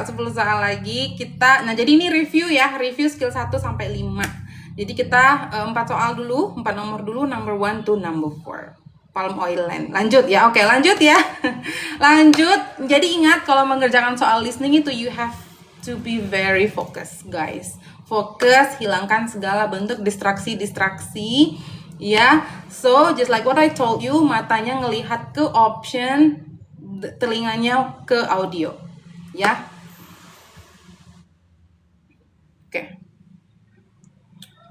10 soal lagi kita. Nah, jadi ini review ya, review skill 1 sampai 5. Jadi kita 4 soal dulu, 4 nomor dulu, number 1 to number 4. Palm oil land. Lanjut ya. Oke, lanjut ya. Lanjut. Jadi ingat kalau mengerjakan soal listening itu you have to be very focused, guys. Fokus, hilangkan segala bentuk distraksi-distraksi. Ya. So, just like what I told you, matanya ngelihat ke option, telinganya ke audio. Ya. Oke.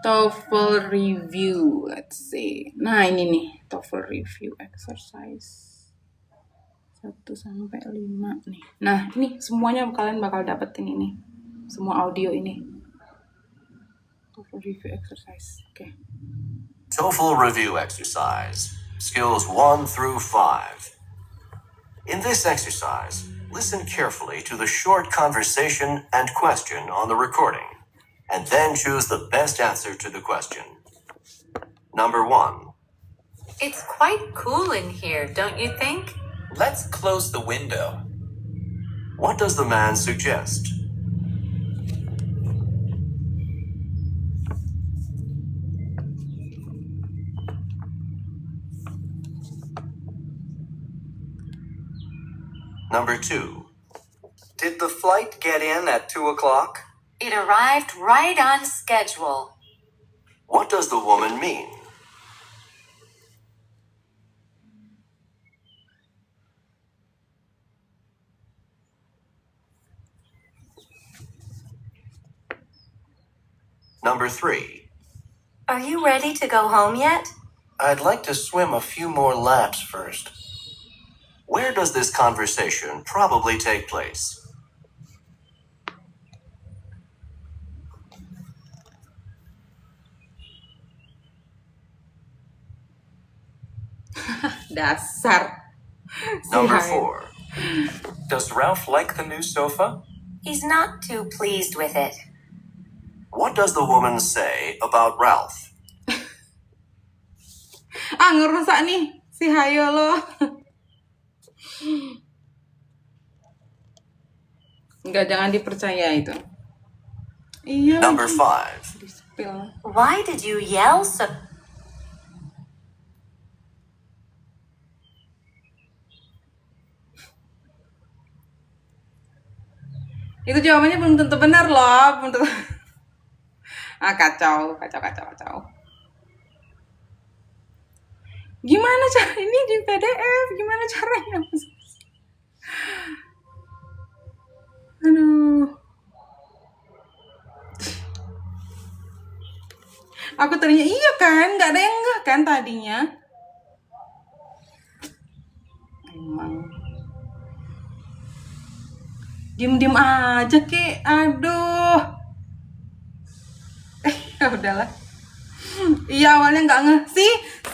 TOEFL review, let's see. Nah, ini nih, TOEFL review exercise 1 sampai 5 nih. Nah, ini semuanya kalian bakal dapetin ini. Semua audio ini. TOEFL review exercise. Oke. TOEFL review exercise, skills 1 through 5. In this exercise, listen carefully to the short conversation and question on the recording, and then choose the best answer to the question. Number 1. It's quite cool in here, don't you think? Let's close the window. What does the man suggest? Number 2. Did the flight get in at 2 o'clock? It arrived right on schedule. What does the woman mean? Number 3. Are you ready to go home yet? I'd like to swim a few more laps first. Where does this conversation probably take place? Dasar. Number Si 4. Does Ralph like the new sofa? He's not too pleased with it. What does the woman say about Ralph? Ngerusak nih si Hayo lo. Enggak, jangan dipercaya itu. Iya. Number 5. Di-spill. Why did you yell so? Itu jawabannya belum tentu benar loh, belum tentu. Kacau. Gimana cara ini di PDF? Gimana caranya? Aduh. Aku tadinya iya kan, nggak ada yang enggak kan tadinya. Emang. Diem-diem aja kek, aduh. Ya udahlah. Iya awalnya nggak nge.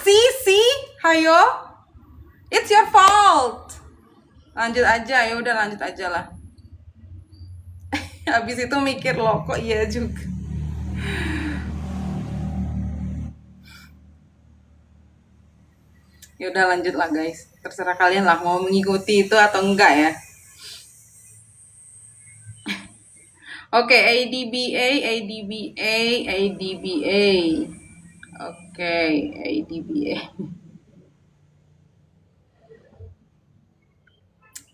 See, hayo. It's your fault. Lanjut aja, ya udah lanjut aja lah. Habis itu mikir loh, kok iya juga. Ya udah lanjut lah guys. Terserah kalian lah mau mengikuti itu atau enggak ya. Oke, ADBA. Oke, ADBA.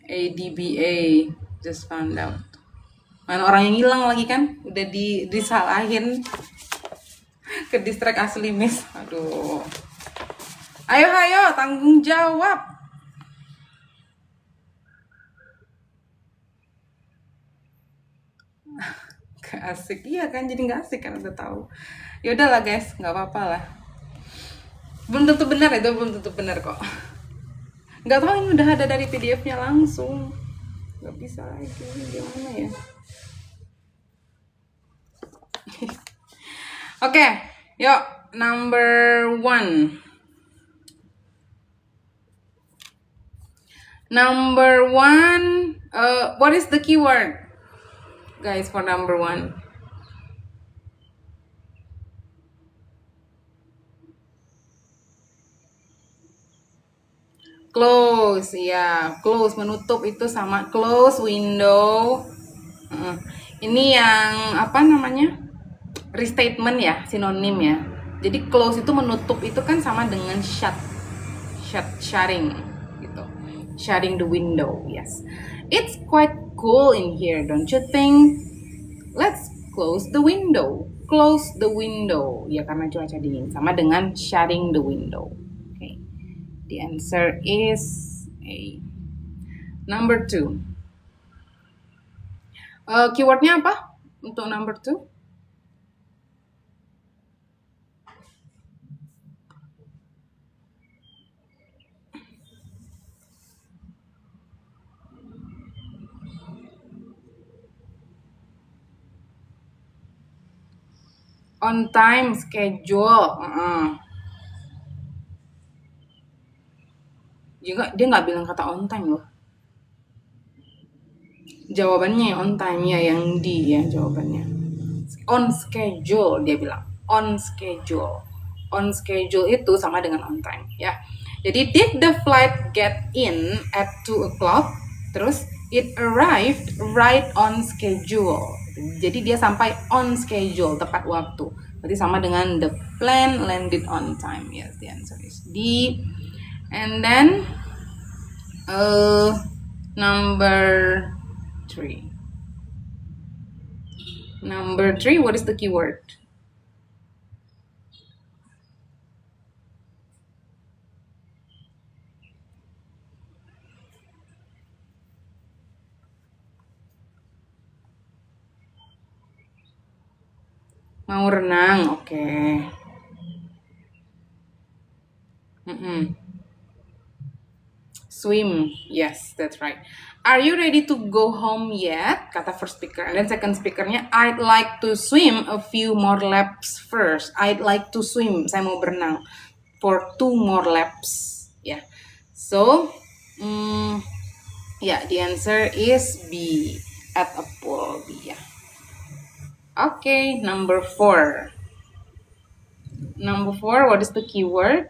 ADBA. Just found out. Mana orang yang hilang lagi kan? Udah disalahin. Ke distrik asli miss. Aduh. Ayo, tanggung jawab. Gak asik, iya kan, jadi gak asik kan, udah tahu. Ya udahlah guys, nggak apa-apa lah. Belum tentu benar itu, belum tentu benar kok. Nggak tahu ini udah ada dari PDF-nya langsung. Nggak bisa lagi, gimana ya? Oke, yuk number 1. Number 1, what is the keyword? Guys, for number 1. Close, ya. Close, menutup itu sama close window. Ini yang apa namanya? Restatement ya, sinonim ya. Jadi close itu menutup itu kan sama dengan shutting gitu. Shutting the window, yes. It's quite cool in here, don't you think? Let's close the window. Close the window. Ya karena cuaca dingin sama dengan shutting the window. Okay. The answer is A. Number 2. Keywordnya apa untuk number 2? On time, schedule. Dia nggak bilang kata on time loh. Jawabannya on time ya, yang D ya jawabannya. On schedule dia bilang. On schedule. On schedule itu sama dengan on time ya. Jadi did the flight get in at 2 o'clock? Terus it arrived right on schedule. Jadi dia sampai on schedule, tepat waktu. Berarti sama dengan the plane landed on time. Yes, the answer is D. And then number 3. Number 3, what is the keyword? Mau renang, oke. Swim, yes, that's right. Are you ready to go home yet? Kata first speaker. And then second speakernya, I'd like to swim a few more laps first. I'd like to swim, saya mau berenang for 2 more laps. Yeah. So, yeah, the answer is B, at a pool. B, yeah. Okay, number 4. Number 4, what is the keyword?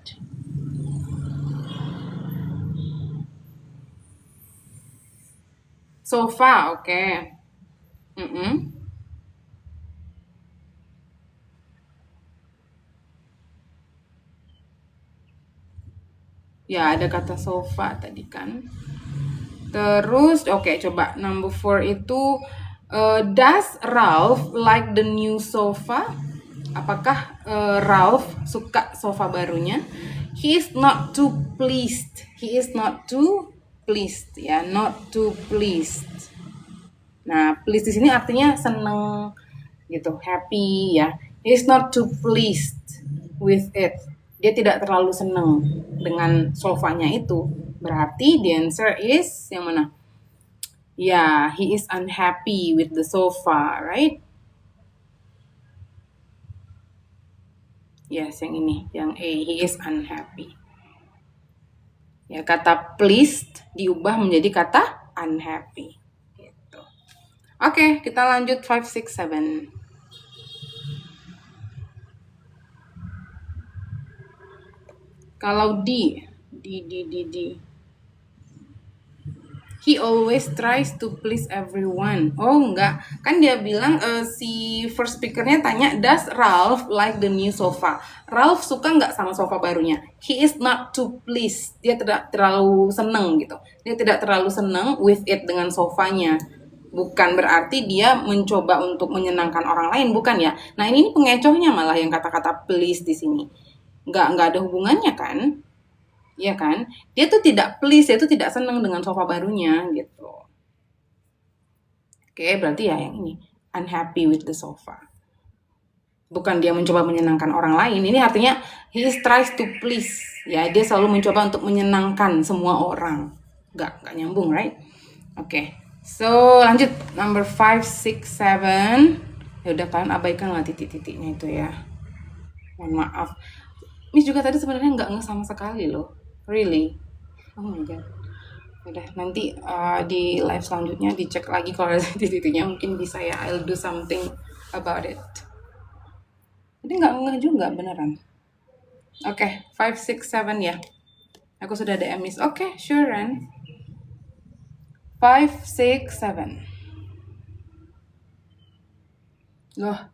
Sofa, okay. Ya, ada kata sofa tadi kan. Terus, oke, coba number 4 itu, does Ralph like the new sofa? Apakah Ralph suka sofa barunya? He is not too pleased. He is not too pleased, ya, not too pleased. Nah, pleased di sini artinya seneng gitu, happy ya. He is not too pleased with it. Dia tidak terlalu seneng dengan sofanya itu. Berarti the answer is yang mana? Ya, he is unhappy with the sofa, right? Yes, yang ini, yang A, he is unhappy. Ya, kata pleased diubah menjadi kata unhappy. Gitu. Oke, kita lanjut 5, 6, 7. Kalau D. He always tries to please everyone. Oh, enggak. Kan dia bilang si first speakernya tanya, does Ralph like the new sofa? Ralph suka nggak sama sofa barunya? He is not too pleased. Dia tidak terlalu seneng gitu. Dia tidak terlalu seneng with it, dengan sofanya. Bukan berarti dia mencoba untuk menyenangkan orang lain, bukan ya? Nah, ini pengecohnya malah yang kata-kata please di sini. Nggak ada hubungannya kan? Iya kan? Dia tuh tidak pleased, dia tuh tidak senang dengan sofa barunya gitu. Oke, berarti ya yang ini, unhappy with the sofa. Bukan dia mencoba menyenangkan orang lain. Ini artinya he tries to please. Ya, dia selalu mencoba untuk menyenangkan semua orang. Nggak nyambung, right? Oke. So, lanjut number 5, 6, 7. Ya udah, kalian abaikan lah titik-titiknya itu ya. Mohon maaf. Miss juga tadi sebenarnya nggak nge sama sekali loh. Really? Oh my god. Udah, nanti di live selanjutnya dicek lagi kalau ada titiknya, mungkin bisa ya, I'll do something about it. Jadi nggak juga beneran. Oke, 5, 6, 7 ya. Aku sudah DM Miss. Oke, sure Ren. 5, 6, 7. Loh,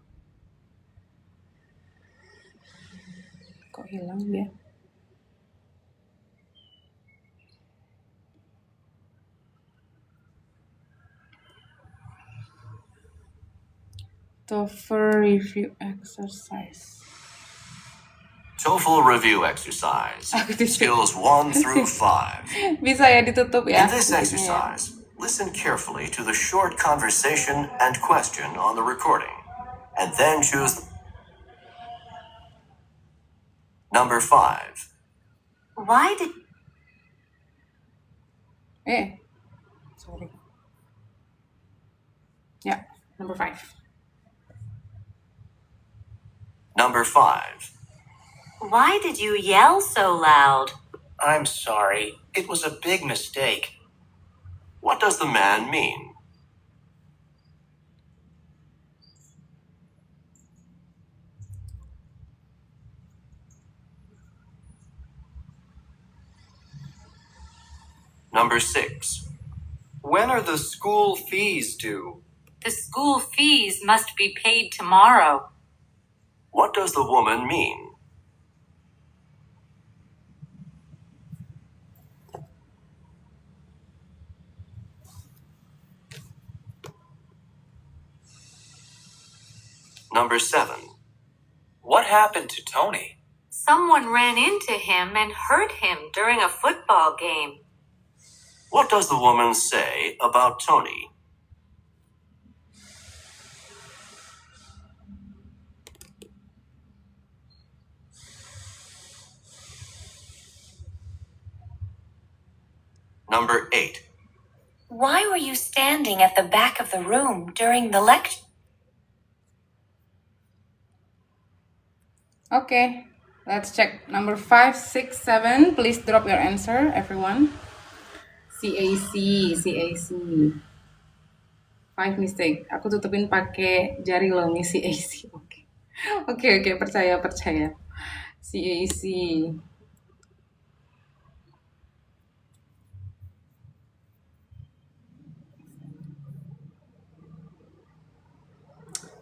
kok hilang dia? TOEFL review exercise. TOEFL review exercise. Aku tutup. Skills 1 through 5. Bisa ya ditutup ya? In this exercise, listen carefully to the short conversation and question on the recording, and then choose number 5. Why did Sorry. Ya, number 5. Number 5. Why did you yell so loud? I'm sorry. It was a big mistake. What does the man mean? Number 6. When are the school fees due? The school fees must be paid tomorrow. What does the woman mean? Number 7. What happened to Tony? Someone ran into him and hurt him during a football game. What does the woman say about Tony? Number 8. Why were you standing at the back of the room during the lecture? Okay, let's check number 5, 6, 7. Please drop your answer, everyone. CAC. 5 mistake. Aku tutupin pakai jari loh nih CAC. Oke, percaya. CAC.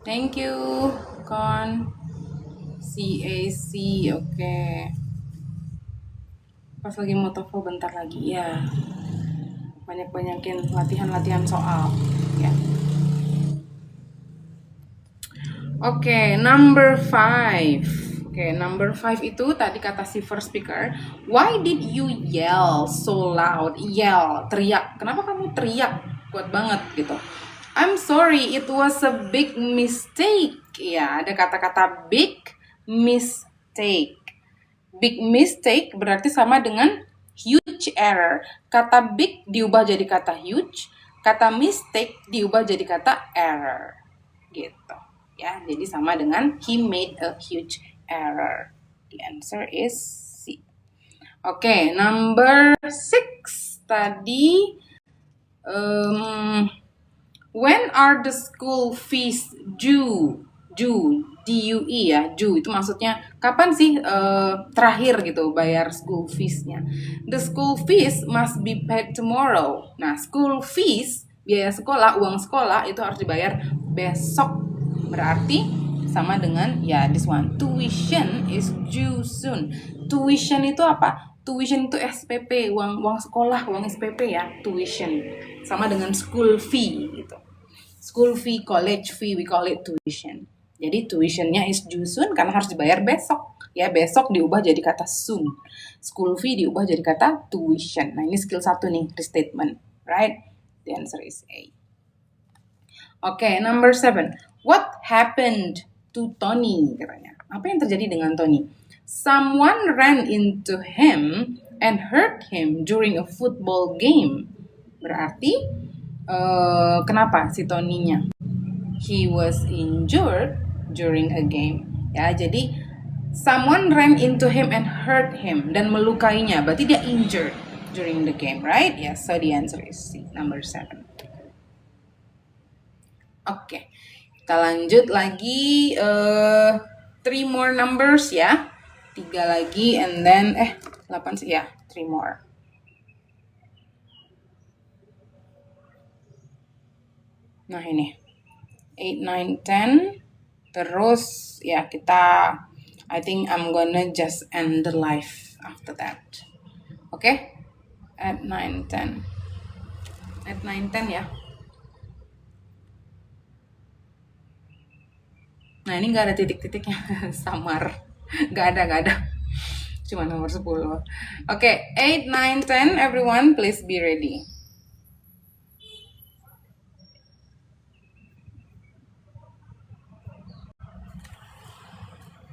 Thank you, Kon. CAC, oke. Pas lagi mau TOEFL bentar lagi ya. Banyakin latihan soal ya. Oke, number 5. Oke, number 5 itu tadi kata si first speaker, why did you yell so loud? Yell, teriak. Kenapa kamu teriak? Kuat banget gitu. I'm sorry, it was a big mistake. Ya, ada kata-kata big mistake. Big mistake berarti sama dengan huge error. Kata big diubah jadi kata huge, kata mistake diubah jadi kata error. Gitu. Ya, jadi sama dengan he made a huge error. The answer is C. Oke, number 6 tadi when are the school fees due? DUE ya, due itu maksudnya kapan sih terakhir gitu bayar school fees-nya. The school fees must be paid tomorrow. Nah, school fees, biaya sekolah, uang sekolah itu harus dibayar besok. Berarti sama dengan ya this one, tuition is due soon. Tuition itu apa? Tuition itu SPP, uang sekolah, uang SPP ya, tuition. Sama dengan school fee gitu. School fee, college fee, we call it tuition. Jadi tuitionnya is due soon karena harus dibayar besok. Ya, besok diubah jadi kata soon. School fee diubah jadi kata tuition. Nah, ini skill 1 nih, restatement. Right? The answer is A. Oke, number 7. What happened to Tony? Katanya. Apa yang terjadi dengan Tony? Someone ran into him and hurt him during a football game. Berarti, kenapa si Tony-nya? He was injured during a game. Ya, jadi someone ran into him and hurt him dan melukainya. Berarti dia injured during the game, right? Yes, so the answer is C, number 7. Oke, kita lanjut lagi 3 more numbers ya. 3 lagi and then 8 sih ya, 3 more. Nah, ini 8, 9, 10. Terus ya kita, I think I'm gonna just end the live after that. Oke? At 9:10. At 9:10 ya. Nah, ini nggak ada titik-titiknya. Samar. Nggak ada. Cuma nomor 10. Oke, 8, 9, 10, everyone please be ready.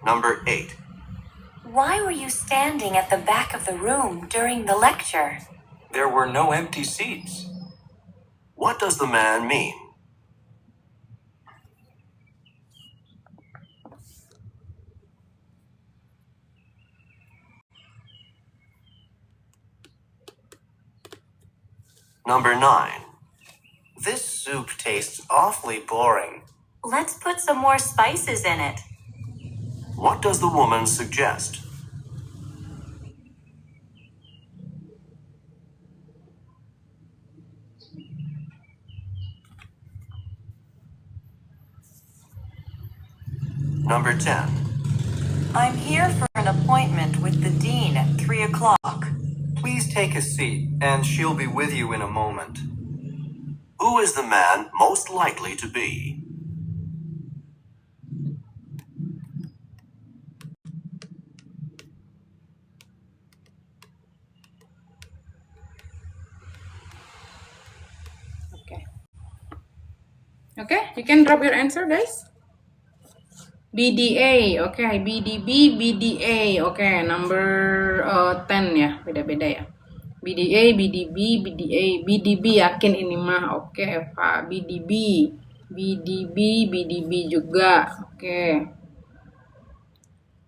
Number 8. Why were you standing at the back of the room during the lecture? There were no empty seats. What does the man mean? Number 9. This soup tastes awfully boring. Let's put some more spices in it. What does the woman suggest? Number 10. I'm here for an appointment with the dean at 3 o'clock. Please take a seat, and she'll be with you in a moment. Who is the man most likely to be? Okay, you can drop your answer, guys. BDA, okay, BDB, BDA, okay, number 10 ya, beda-beda ya. BDA, BDB, BDA, BDB yakin ini mah, oke, Pak, BDB, BDB juga, oke.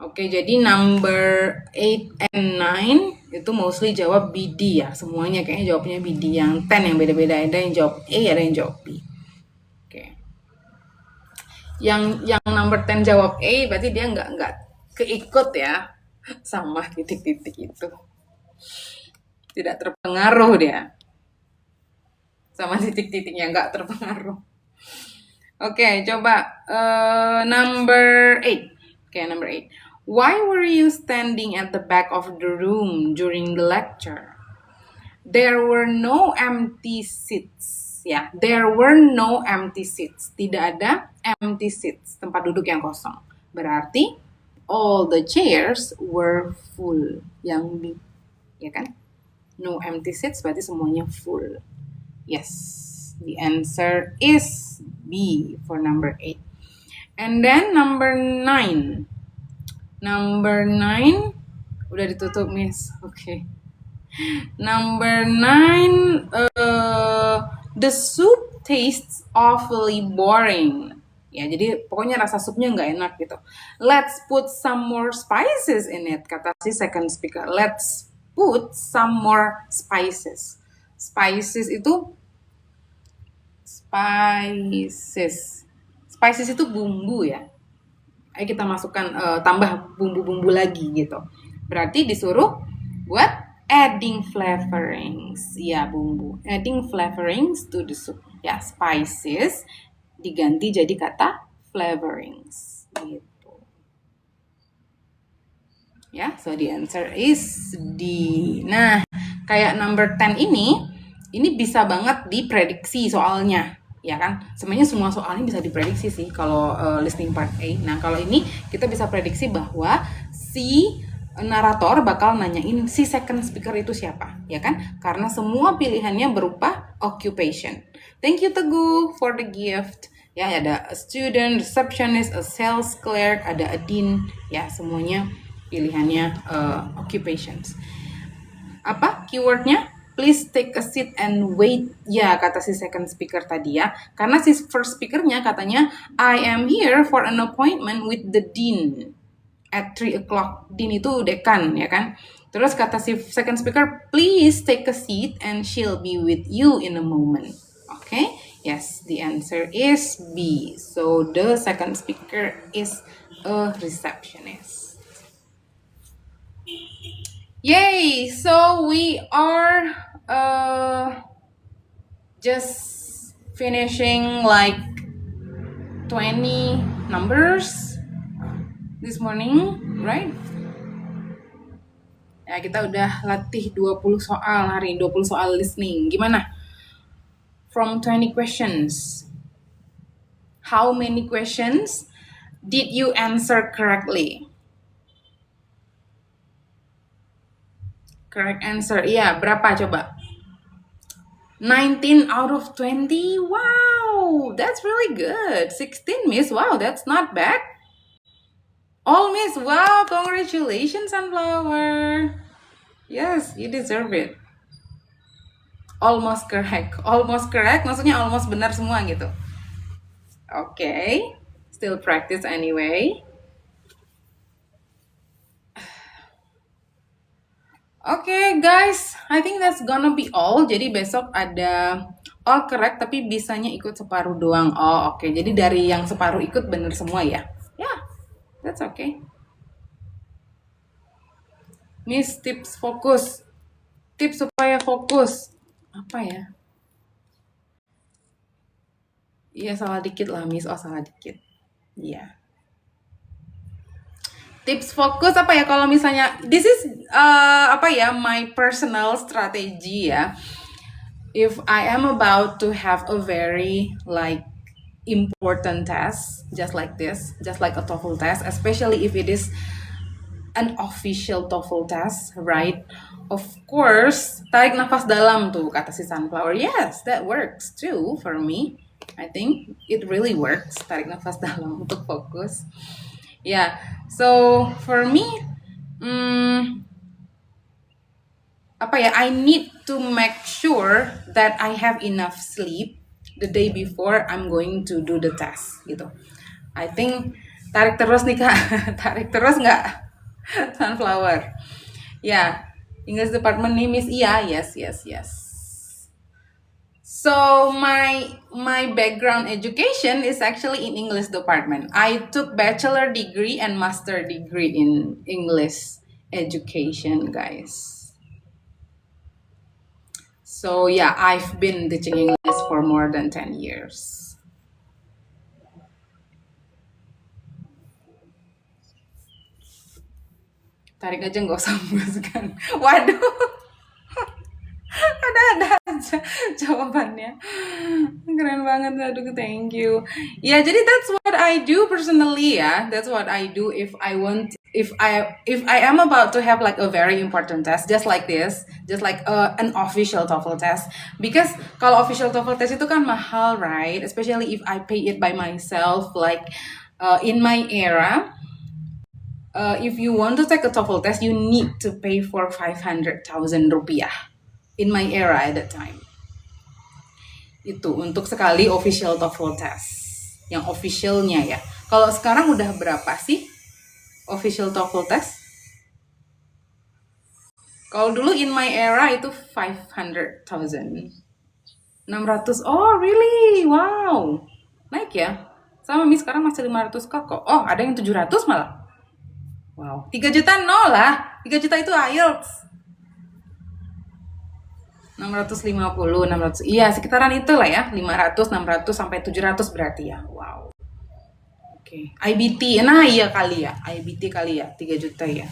Oke, jadi number 8 and 9 itu mostly jawab BD ya, semuanya kayaknya jawabnya BD. Yang 10 yang beda-beda, ada yang jawab A, ada yang jawab B. Yang number 10 jawab A berarti dia nggak keikut ya sama titik-titik itu, tidak terpengaruh dia sama titik-titiknya, nggak terpengaruh. Oke, coba number 8. Oke, number 8. Why were you standing at the back of the room during the lecture? There were no empty seats. Ya, there were no empty seats. Tidak ada empty seats, tempat duduk yang kosong. Berarti all the chairs were full. Yang B, ya kan? No empty seats berarti semuanya full. Yes, the answer is B for number 8. And then number 9. Number 9 udah ditutup, Miss. Oke. Number 9, the soup tastes awfully boring. Ya, jadi pokoknya rasa supnya nggak enak gitu. Let's put some more spices in it, kata si second speaker. Let's put some more spices. Spices itu itu bumbu ya. Ayo kita masukkan tambah bumbu-bumbu lagi gitu. Berarti disuruh buat adding flavorings, ya bumbu. Adding flavorings to the soup. Ya, spices diganti jadi kata flavorings gitu. Ya, so the answer is D. Nah, kayak number 10 ini bisa banget diprediksi soalnya, ya kan? Sebenarnya semua soalnya bisa diprediksi sih kalau listening part A. Nah, kalau ini kita bisa prediksi bahwa si narator bakal nanyain si second speaker itu siapa, ya kan? Karena semua pilihannya berupa occupation. Thank you Teguh for the gift. Ya, ada a student, receptionist, a sales clerk, ada a dean, ya semuanya pilihannya occupations. Apa keywordnya? Please take a seat and wait. Ya, kata si second speaker tadi ya. Karena si first speakernya katanya, I am here for an appointment with the dean at 3 o'clock. Dean itu dekan, ya kan? Terus kata si second speaker, please take a seat and she'll be with you in a moment. Okay? Yes, the answer is B. So the second speaker is a receptionist. Yay! So we are just finishing like 20 numbers this morning, right? Ya, kita udah latih 20 soal hari ini, 20 soal listening. Gimana? From 20 questions, how many questions did you answer correctly? Correct answer, iya, berapa coba? 19 out of 20, wow, that's really good. 16, Miss, wow, that's not bad. All, Miss, wow, congratulations, Sunflower. Yes, you deserve it. Almost correct, maksudnya almost benar semua gitu. Okay, still practice anyway. Okay guys, I think that's gonna be all. Jadi besok ada all correct tapi bisanya ikut separuh doang. Oh oke, jadi dari yang separuh ikut bener semua ya? Yeah, that's okay. Miss, tips fokus. Tips supaya fokus. Apa ya? Iya salah dikit lah Miss, oh salah dikit. Iya. Tips fokus apa ya kalau misalnya this is my personal strategy ya. If I am about to have a very like important test just like this, just like a TOEFL test, especially if it is an official TOEFL test, right? Of course, tarik nafas dalam tuh kata si Sunflower. Yes, that works too for me. I think it really works, tarik nafas dalam untuk fokus. Yeah, so for me, I need to make sure that I have enough sleep the day before I'm going to do the test, gitu. I think tarik terus nih Kak, tarik terus nggak, Sunflower? Yeah, English department nih Miss, iya, yes. So my background education is actually in English department. I took bachelor degree and master degree in English education, guys. So yeah, I've been teaching English for more than 10 years. Tarik aja nggak usah hembuskan. Waduh. Ada aja jawabannya. Keren banget, aduh, thank you. Ya, jadi that's what I do personally ya. That's what I do if I am about to have like a very important test, just like this, just like an official TOEFL test. Because kalau official TOEFL test itu kan mahal, right? Especially if I pay it by myself, like in my era. If you want to take a TOEFL test, you need to pay for 500,000 rupiah. In my era at that time. Itu untuk sekali official TOEFL test. Yang officialnya ya. Kalau sekarang udah berapa sih official TOEFL test? Kalau dulu in my era itu 500,000. 600. Oh, really? Wow. Naik ya? Sama Miss sekarang masih 500 kok. Oh, ada yang 700 malah. Wow. 3 juta no lah. 3 juta itu IELTS. 650, 600, iya sekitaran itulah ya, 500, 600 sampai 700 berarti ya, wow. Oke, IBT, nah iya kali ya, IBT kali ya, 3 juta ya,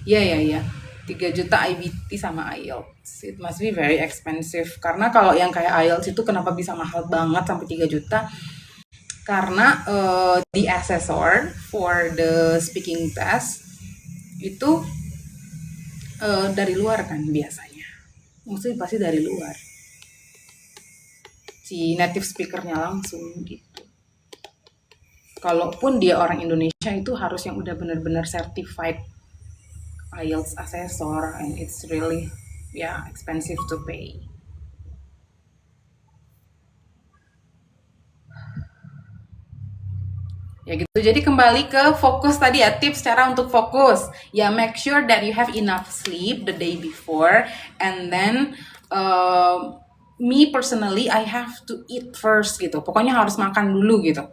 iya, 3 juta IBT sama IELTS, it must be very expensive, karena kalau yang kayak IELTS itu kenapa bisa mahal banget sampai 3 juta, karena the assessor for the speaking test, itu dari luar kan biasanya. Maksudnya pasti dari luar. Si native speakernya langsung gitu. Kalaupun dia orang Indonesia itu harus yang udah benar-benar certified IELTS assessor, and it's really expensive to pay. Ya gitu, jadi kembali ke fokus tadi ya, tips cara untuk fokus. Ya, make sure that you have enough sleep the day before, and then me personally, I have to eat first gitu. Pokoknya harus makan dulu gitu.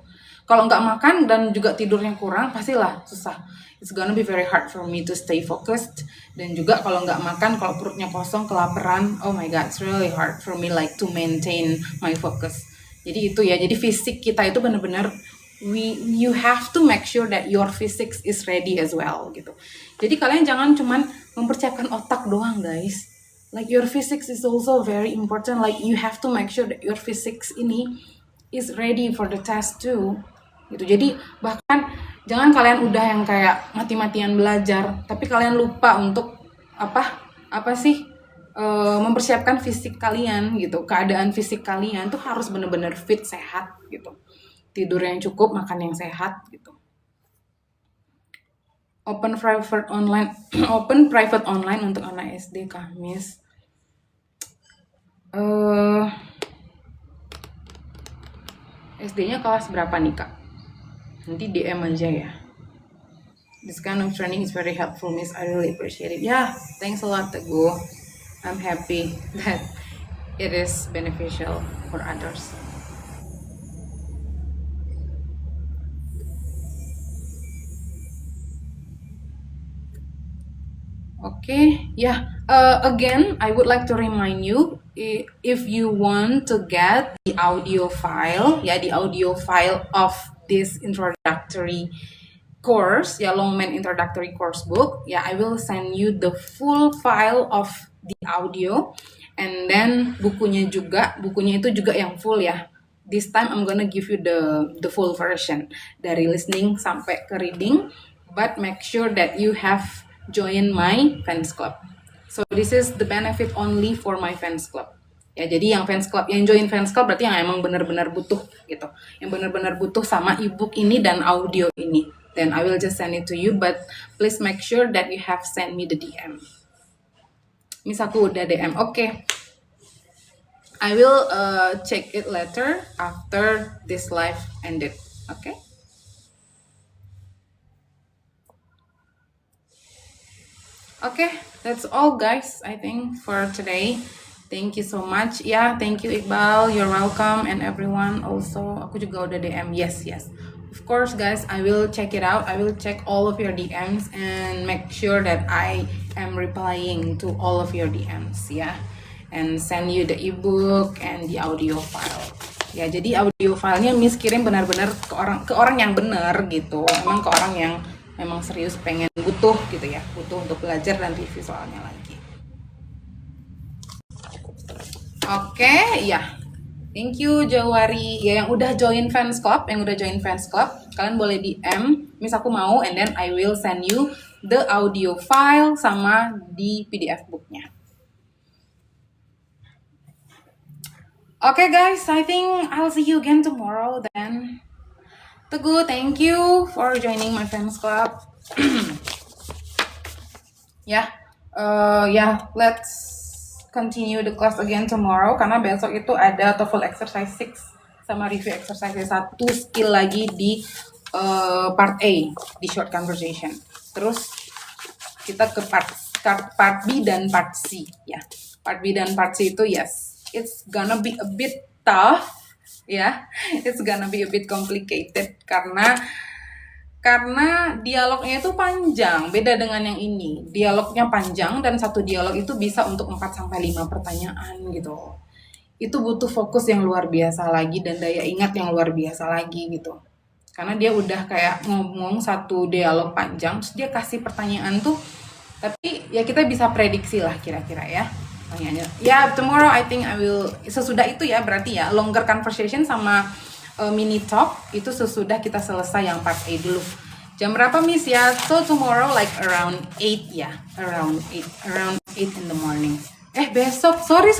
Kalau nggak makan dan juga tidurnya kurang, pastilah susah. It's gonna be very hard for me to stay focused. Dan juga kalau nggak makan, kalau perutnya kosong, kelaparan, oh my god, it's really hard for me like to maintain my focus. Jadi itu ya, jadi fisik kita itu benar-benar you have to make sure that your physics is ready as well gitu. Jadi kalian jangan cuman mempersiapkan otak doang guys. Like your physics is also very important. Like you have to make sure that your physics ini is ready for the test too. Gitu. Jadi bahkan jangan kalian udah yang kayak mati-matian belajar, tapi kalian lupa untuk apa sih mempersiapkan fisik kalian gitu. Keadaan fisik kalian tuh harus benar-benar fit, sehat gitu. Tidur yang cukup, makan yang sehat gitu. Open private online untuk anak SD Kamis. SD-nya kelas berapa nih Kak? Nanti DM aja ya. This kind of training is very helpful, Miss. I really appreciate it. Yeah, thanks a lot, Teguh. I'm happy that it is beneficial for others. Okay, yeah. Again, I would like to remind you, if you want to get the audio file, the audio file of this introductory course, Longman introductory course book, I will send you the full file of the audio, and then bukunya itu juga yang full ya. This time I'm gonna give you the full version dari listening sampai ke reading, but make sure that you have join my fans club. So this is the benefit only for my fans club. Ya, jadi yang fans club, yang join fans club berarti yang emang benar-benar butuh gitu. Yang benar-benar butuh sama ebook ini dan audio ini. Then I will just send it to you, but please make sure that you have sent me the DM. Miss aku udah DM. Okay. I will check it later after this live ended. Okay? Okay, that's all guys, I think, for today. Thank you so much. Thank you Iqbal, you're welcome, and everyone also. Aku juga udah DM, yes. Of course guys, I will check it out. I will check all of your DMs and make sure that I am replying to all of your DMs, and send you the ebook and the audio file. Ya, jadi audio filenya Miss kirim benar-benar ke orang yang benar gitu. Emang ke orang yang memang serius pengen butuh gitu ya, butuh untuk belajar dan review soalnya lagi. Oke, thank you Jawari. Ya, yang udah join fans club, kalian boleh DM, Miss aku mau, and then I will send you the audio file sama di PDF booknya. Okay guys, I think I'll see you again tomorrow then. Teguh, thank you for joining my fans club. Let's continue the class again tomorrow, karena besok itu ada TOEFL exercise 6 sama review exercise 1 skill lagi di part A, di short conversation. Terus kita ke part B dan part C ya. Part B dan part C itu it's gonna be a bit tough. It's gonna be a bit complicated karena dialognya itu panjang, beda dengan yang ini. Dialognya panjang dan satu dialog itu bisa untuk 4-5 pertanyaan gitu. Itu butuh fokus yang luar biasa lagi dan daya ingat yang luar biasa lagi gitu. Karena dia udah kayak ngomong satu dialog panjang, terus dia kasih pertanyaan tuh, tapi ya kita bisa prediksi lah kira-kira ya. Tomorrow I think I will, sesudah itu ya berarti ya, longer conversation sama mini talk itu sesudah kita selesai yang part A dulu. Jam berapa Miss ya? So tomorrow like around 8 ya, around 8 in the morning. Besok, sorry.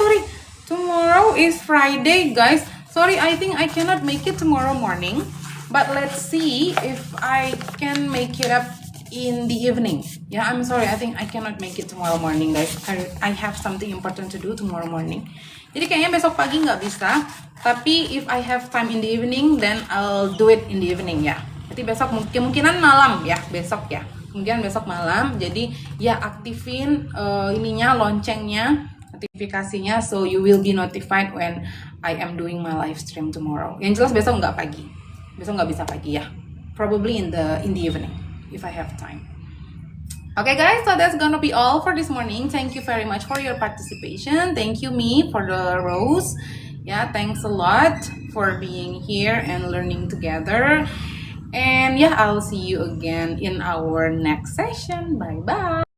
Tomorrow is Friday guys. Sorry, I think I cannot make it tomorrow morning. But let's see if I can make it up in the evening. I'm sorry, I think I cannot make it tomorrow morning guys. I have something important to do tomorrow morning. Jadi kayaknya besok pagi nggak bisa. Tapi if I have time in the evening, then I'll do it in the evening ya. Jadi besok kemungkinan malam ya, besok ya. Kemungkinan besok malam. Jadi aktifin loncengnya, notifikasinya, so you will be notified when I am doing my live stream tomorrow. Yang jelas besok nggak pagi. Besok nggak bisa pagi ya. Probably in the evening if I have time. Okay guys, so that's gonna be all for this morning. Thank you very much for your participation. Thank you me for the rose. Thanks a lot for being here and learning together. And yeah, I'll see you again in our next session. Bye bye.